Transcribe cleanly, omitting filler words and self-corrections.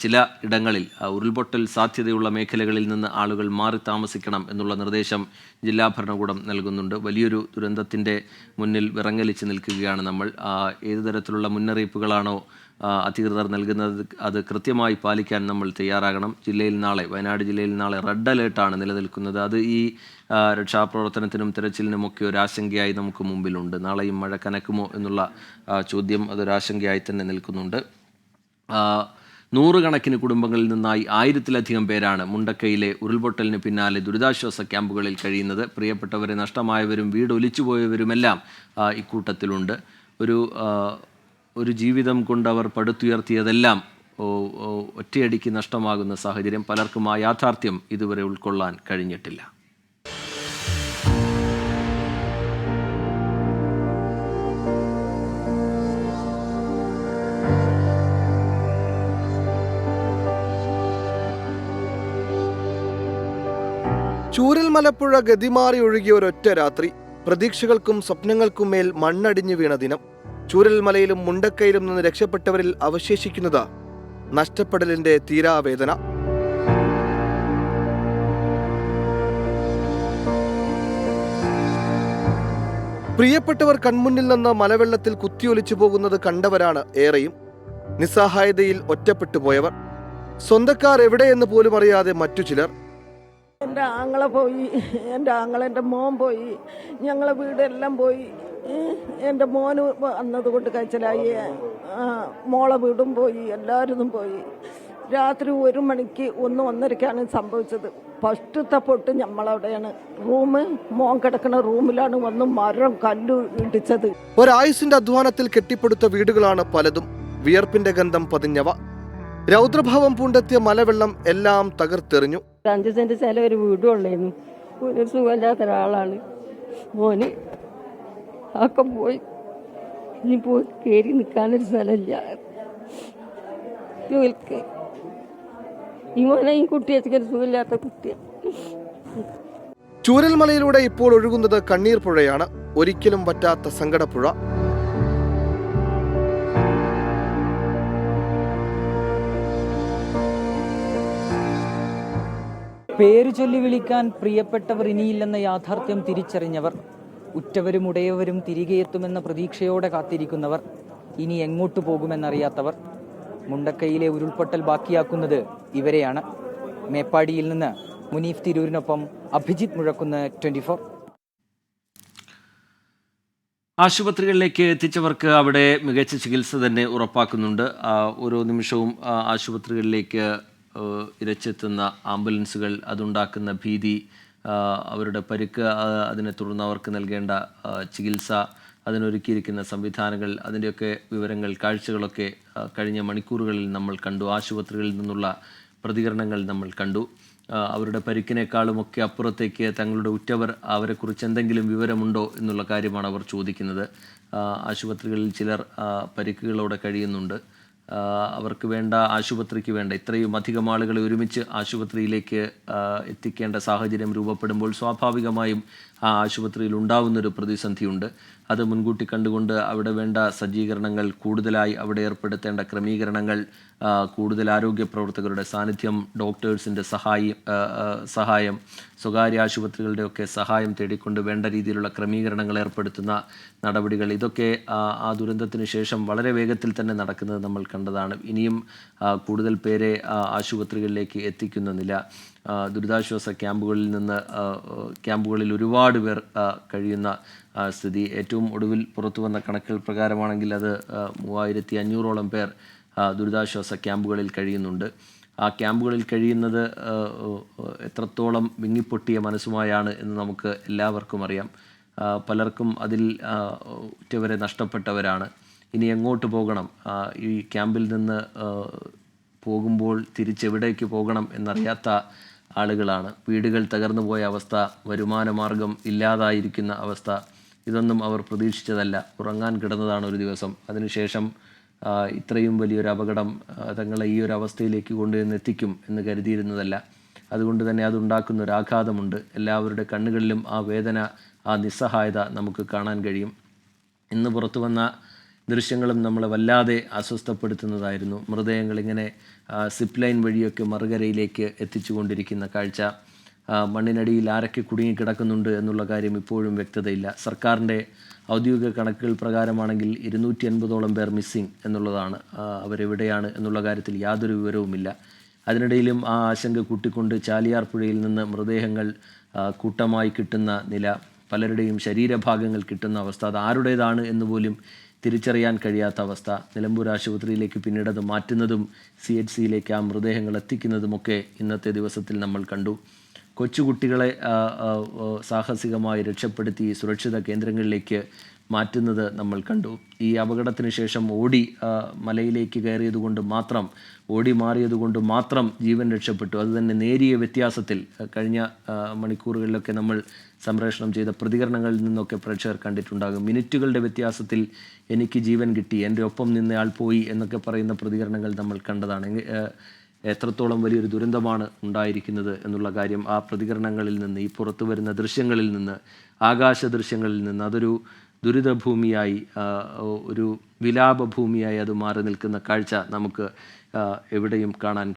ചില ഇടങ്ങളിൽ ഉരുൾപൊട്ടൽ സാധ്യതയുള്ള മേഖലകളിൽ നിന്ന് ആളുകൾ മാറി താമസിക്കണം എന്നുള്ള നിർദ്ദേശം ജില്ലാ ഭരണകൂടം നൽകുന്നുണ്ട്. വലിയൊരു ദുരന്തത്തിൻ്റെ മുന്നിൽ വിറങ്ങലിച്ച് നിൽക്കുകയാണ് നമ്മൾ. ഏതു തരത്തിലുള്ള മുന്നറിയിപ്പുകളാണോ അധികൃതർ നൽകുന്നത് അത് കൃത്യമായി പാലിക്കാൻ നമ്മൾ തയ്യാറാകണം. വയനാട് ജില്ലയിൽ നാളെ റെഡ് അലേർട്ടാണ് നിലനിൽക്കുന്നത്. അത് ഈ രക്ഷാപ്രവർത്തനത്തിനും തിരച്ചിലിനുമൊക്കെ ഒരു ആശങ്കയായി നമുക്ക് മുമ്പിലുണ്ട്. നാളെയും മഴ കനക്കുമോ എന്നുള്ള ചോദ്യം അതൊരാശങ്കയായി തന്നെ നിൽക്കുന്നുണ്ട്. നൂറുകണക്കിന് കുടുംബങ്ങളിൽ നിന്നായി 1000-ലധികം പേരാണ് മുണ്ടക്കയിലെ ഉരുൾപൊട്ടലിന് പിന്നാലെ ദുരിതാശ്വാസ ക്യാമ്പുകളിൽ കഴിയുന്നത്. പ്രിയപ്പെട്ടവരെ നഷ്ടമായവരും വീട് ഒലിച്ചുപോയവരുമെല്ലാം ഇക്കൂട്ടത്തിലുണ്ട്. ഒരു ജീവിതം കൊണ്ടവർ പടുത്തുയർത്തിയതെല്ലാം ഒറ്റയടിക്ക് നഷ്ടമാകുന്ന സാഹചര്യം. പലർക്കും ആ യാഥാർത്ഥ്യം ഇതുവരെ ഉൾക്കൊള്ളാൻ കഴിഞ്ഞിട്ടില്ല. ചൂരൽമലപ്പുഴ ഗതിമാറി ഒഴുകിയ ഒരൊറ്റ രാത്രി. പ്രതീക്ഷകൾക്കും സ്വപ്നങ്ങൾക്കും മേൽ മണ്ണടിഞ്ഞു വീണ ദിനം. ചൂരൽമലയിലും മുണ്ടക്കയിലും നിന്ന് രക്ഷപ്പെട്ടവരിൽ അവശേഷിക്കുന്നത് നഷ്ടപ്പെടലിന്റെ തീരാവേദന. പ്രിയപ്പെട്ടവർ കൺമുന്നിൽ നിന്ന് മലവെള്ളത്തിൽ കുത്തിയൊലിച്ചു പോകുന്നത് കണ്ടവരാണ് ഏറെയും. നിസ്സഹായതയിൽ ഒറ്റപ്പെട്ടുപോയവർ. സ്വന്തക്കാർ എവിടെയെന്ന് പോലും അറിയാതെ മറ്റു ചിലർ. എൻ്റെ ആങ്ങളെ പോയി, എൻ്റെ മോൻ പോയി, ഞങ്ങളെ വീടെല്ലാം പോയി. എൻ്റെ മോന് വന്നതുകൊണ്ട് കഴിച്ചലായി, മോളെ വീടും പോയി, എല്ലാവരും പോയി. രാത്രി 1 മണിക്ക് 1-1:30ക്കാണ് സംഭവിച്ചത്. ഫസ്റ്റത്തെ പൊട്ട് നമ്മളവിടെയാണ്. മോൻ കിടക്കുന്ന റൂമിലാണ് വന്ന് മരം കല്ലു ഇടിച്ചത്. ഒരായുസിന്റെ അധ്വാനത്തിൽ കെട്ടിപ്പടുത്ത വീടുകളാണ് പലതും. വിയർപ്പിന്റെ ഗന്ധം പതിഞ്ഞവ. രൗദ്രഭാവം പൂണ്ടെത്തിയ മലവെള്ളം എല്ലാം തകർത്തെറിഞ്ഞു. 5 സെന്റ് സ്ഥലം ഒരു വീടും ഉള്ളായിരുന്നു. ഒരു സുഖമില്ലാത്ത ഒരാളാണ് മോന്. ഒക്കെ പോയി. ഇനി പോയി കയറി നിൽക്കാനൊരു സ്ഥലമില്ല. ഈ മോനെ ഈ കുട്ടിയൊക്കെ സുഖമില്ലാത്ത കുട്ടിയാണ്. ചൂരൽമലയിലൂടെ ഇപ്പോൾ ഒഴുകുന്നത് കണ്ണീർ പുഴയാണ്. ഒരിക്കലും പറ്റാത്ത സങ്കടപ്പുഴ. പേരു ചൊല്ലി വിളിക്കാൻ പ്രിയപ്പെട്ടവർ ഇനിയില്ലെന്ന യാഥാർത്ഥ്യം തിരിച്ചറിഞ്ഞവർ, ഉറ്റവരും ഉടയവരും തിരികെ എത്തുമെന്ന പ്രതീക്ഷയോടെ കാത്തിരിക്കുന്നവർ, ഇനി എങ്ങോട്ടു പോകുമെന്നറിയാത്തവർ. മുണ്ടക്കയിലെ ഉരുൾപൊട്ടൽ ബാക്കിയാക്കുന്നത് ഇവരെയാണ്. മേപ്പാടിയിൽ നിന്ന് മുനീഫ് തിരൂരിനൊപ്പം അഭിജിത്ത് മുഴക്കുന്ന്, 24. ആശുപത്രികളിലേക്ക് എത്തിച്ചവർക്ക് അവിടെ മികച്ച ചികിത്സ തന്നെ ഉറപ്പാക്കുന്നുണ്ട്. ഓരോ നിമിഷവും ആശുപത്രികളിലേക്ക് ഇരച്ചെത്തുന്ന ആംബുലൻസുകൾ, അതുണ്ടാക്കുന്ന ഭീതി, അവരുടെ പരിക്ക്, അതിനെ തുടർന്ന് അവർക്ക് നൽകേണ്ട ചികിത്സ, അതിനൊരുക്കിയിരിക്കുന്ന സംവിധാനങ്ങൾ, അതിൻ്റെയൊക്കെ വിവരങ്ങൾ, കാഴ്ചകളൊക്കെ കഴിഞ്ഞ മണിക്കൂറുകളിൽ നമ്മൾ കണ്ടു. ആശുപത്രികളിൽ നിന്നുള്ള പ്രതികരണങ്ങൾ നമ്മൾ കണ്ടു. അവരുടെ പരിക്കിനേക്കാളുമൊക്കെ അപ്പുറത്തേക്ക് തങ്ങളുടെ ഉറ്റവർ, അവരെക്കുറിച്ച് എന്തെങ്കിലും വിവരമുണ്ടോ എന്നുള്ള കാര്യമാണ് അവർ ചോദിക്കുന്നത്. ആശുപത്രികളിൽ ചിലർ പരിക്കുകളോടെ കഴിയുന്നുണ്ട്. അവർക്ക് വേണ്ട, ആശുപത്രിക്ക് വേണ്ട ഇത്രയും അധികം ആളുകളെ ഒരുമിച്ച് ആശുപത്രിയിലേക്ക് എത്തിക്കേണ്ട സാഹചര്യം രൂപപ്പെടുമ്പോൾ സ്വാഭാവികമായും ആ ആശുപത്രിയിൽ ഉണ്ടാവുന്നൊരു പ്രതിസന്ധിയുണ്ട്. അത് മുൻകൂട്ടി കണ്ടുകൊണ്ട് അവിടെ വേണ്ട സജ്ജീകരണങ്ങൾ, കൂടുതലായി അവിടെ ഏർപ്പെടുത്തേണ്ട ക്രമീകരണങ്ങൾ, കൂടുതൽ ആരോഗ്യ പ്രവർത്തകരുടെ സാന്നിധ്യം, ഡോക്ടേഴ്സിൻ്റെ സഹായം, സ്വകാര്യ ആശുപത്രികളുടെയൊക്കെ സഹായം തേടിക്കൊണ്ട് വേണ്ട രീതിയിലുള്ള ക്രമീകരണങ്ങൾ ഏർപ്പെടുത്തുന്ന നടപടികൾ, ഇതൊക്കെ ആ ദുരന്തത്തിന് ശേഷം വളരെ വേഗത്തിൽ തന്നെ നടക്കുന്നത് നമ്മൾ കണ്ടതാണ്. ഇനിയും കൂടുതൽ പേരെ ആശുപത്രികളിലേക്ക് എത്തിക്കുന്ന നില, ദുരിതാശ്വാസ ക്യാമ്പുകളിൽ ഒരുപാട് പേർ കഴിയുന്ന സ്ഥിതി. ഏറ്റവും ഒടുവിൽ പുറത്തു വന്ന കണക്കുകൾ പ്രകാരമാണെങ്കിൽ അത് 3500-ഓളം പേർ ദുരിതാശ്വാസ ക്യാമ്പുകളിൽ കഴിയുന്നുണ്ട്. ആ ക്യാമ്പുകളിൽ കഴിയുന്നത് എത്രത്തോളം വിങ്ങിപ്പൊട്ടിയ മനസ്സുമായാണ് എന്ന് നമുക്ക് എല്ലാവർക്കും അറിയാം. പലർക്കും അതിൽ ഉറ്റവരെ നഷ്ടപ്പെട്ടവരാണ്. ഇനി എങ്ങോട്ട് പോകണം, ഈ ക്യാമ്പിൽ നിന്ന് പോകുമ്പോൾ തിരിച്ചെവിടേക്ക് പോകണം എന്നറിയാത്ത ആളുകളാണ്. വീടുകൾ തകർന്നു പോയ അവസ്ഥ, വരുമാന മാർഗം ഇല്ലാതായിരിക്കുന്ന അവസ്ഥ, ഇതൊന്നും അവർ പ്രതീക്ഷിച്ചതല്ല. ഉറങ്ങാൻ കിടന്നതാണ് ഒരു ദിവസം. അതിനുശേഷം ഇത്രയും വലിയൊരു അപകടം തങ്ങളെ ഈ ഒരു അവസ്ഥയിലേക്ക് കൊണ്ടുവന്ന് എത്തിക്കും എന്ന് കരുതിയിരുന്നതല്ല. അതുകൊണ്ട് തന്നെ അതുണ്ടാക്കുന്ന ഒരു ആഘാതമുണ്ട്. എല്ലാവരുടെ കണ്ണുകളിലും ആ വേദന, ആ നിസ്സഹായത നമുക്ക് കാണാൻ കഴിയും. ഇന്ന് പുറത്തു വന്ന ദൃശ്യങ്ങളും നമ്മളെ വല്ലാതെ അസ്വസ്ഥപ്പെടുത്തുന്നതായിരുന്നു. മൃതദേഹങ്ങൾ ഇങ്ങനെ സിപ്പ് ലൈൻ വഴിയൊക്കെ മറുകരയിലേക്ക് എത്തിച്ചുകൊണ്ടിരിക്കുന്ന കാഴ്ച. മണ്ണിനടിയിൽ ആരൊക്കെ കുടുങ്ങിക്കിടക്കുന്നുണ്ട് എന്നുള്ള കാര്യം ഇപ്പോഴും വ്യക്തതയില്ല. സർക്കാരിൻ്റെ ഔദ്യോഗിക കണക്കുകൾ പ്രകാരമാണെങ്കിൽ 250ഓളം പേർ മിസ്സിംഗ് എന്നുള്ളതാണ്. അവരെവിടെയാണ് എന്നുള്ള കാര്യത്തിൽ യാതൊരു വിവരവുമില്ല. അതിനിടയിലും ആ ആശങ്ക കൂട്ടിക്കൊണ്ട് ചാലിയാർ പുഴയിൽ നിന്ന് മൃതദേഹങ്ങൾ കൂട്ടമായി കിട്ടുന്ന നില, പലരുടെയും ശരീരഭാഗങ്ങൾ കിട്ടുന്ന അവസ്ഥ, അത് ആരുടേതാണ് എന്ന് പോലും തിരിച്ചറിയാൻ കഴിയാത്ത അവസ്ഥ. നിലമ്പൂർ ആശുപത്രിയിലേക്ക് പിന്നീട് അത് മാറ്റുന്നതും CHCയിലേക്ക് ആ മൃതദേഹങ്ങൾ എത്തിക്കുന്നതുമൊക്കെ ഇന്നത്തെ ദിവസത്തിൽ നമ്മൾ കണ്ടു. കൊച്ചുകുട്ടികളെ സാഹസികമായി രക്ഷപ്പെടുത്തി സുരക്ഷിത കേന്ദ്രങ്ങളിലേക്ക് മാറ്റുന്നത് നമ്മൾ കണ്ടു. ഈ അപകടത്തിന് ശേഷം മലയിലേക്ക് കയറിയതുകൊണ്ട് മാത്രം, ഓടി മാറിയതുകൊണ്ട് മാത്രം ജീവൻ രക്ഷപ്പെട്ടു. അതുതന്നെ നേരിയ വ്യത്യാസത്തിൽ കഴിഞ്ഞ മണിക്കൂറുകളിലൊക്കെ നമ്മൾ സംപ്രേഷണം ചെയ്ത പ്രതികരണങ്ങളിൽ നിന്നൊക്കെ പ്രേക്ഷകർ കണ്ടിട്ടുണ്ടാകും. മിനിറ്റുകളുടെ വ്യത്യാസത്തിൽ എനിക്ക് ജീവൻ കിട്ടി, എൻ്റെ ഒപ്പം നിന്നയാൾ പോയി എന്നൊക്കെ പറയുന്ന പ്രതികരണങ്ങൾ നമ്മൾ കണ്ടതാണ്. എത്രത്തോളം വലിയൊരു ദുരന്തമാണ് ഉണ്ടായിരിക്കുന്നത് എന്നുള്ള കാര്യം ആ പ്രതികരണങ്ങളിൽ നിന്ന്, ഈ പുറത്തു വരുന്ന ദൃശ്യങ്ങളിൽ നിന്ന്, ആകാശ ദൃശ്യങ്ങളിൽ നിന്ന് അതൊരു ദുരിതഭൂമിയായി, ഒരു വിലാപഭൂമിയായി അത് മാറി നിൽക്കുന്ന കാഴ്ച നമുക്ക് എവിടെയും കാണാൻ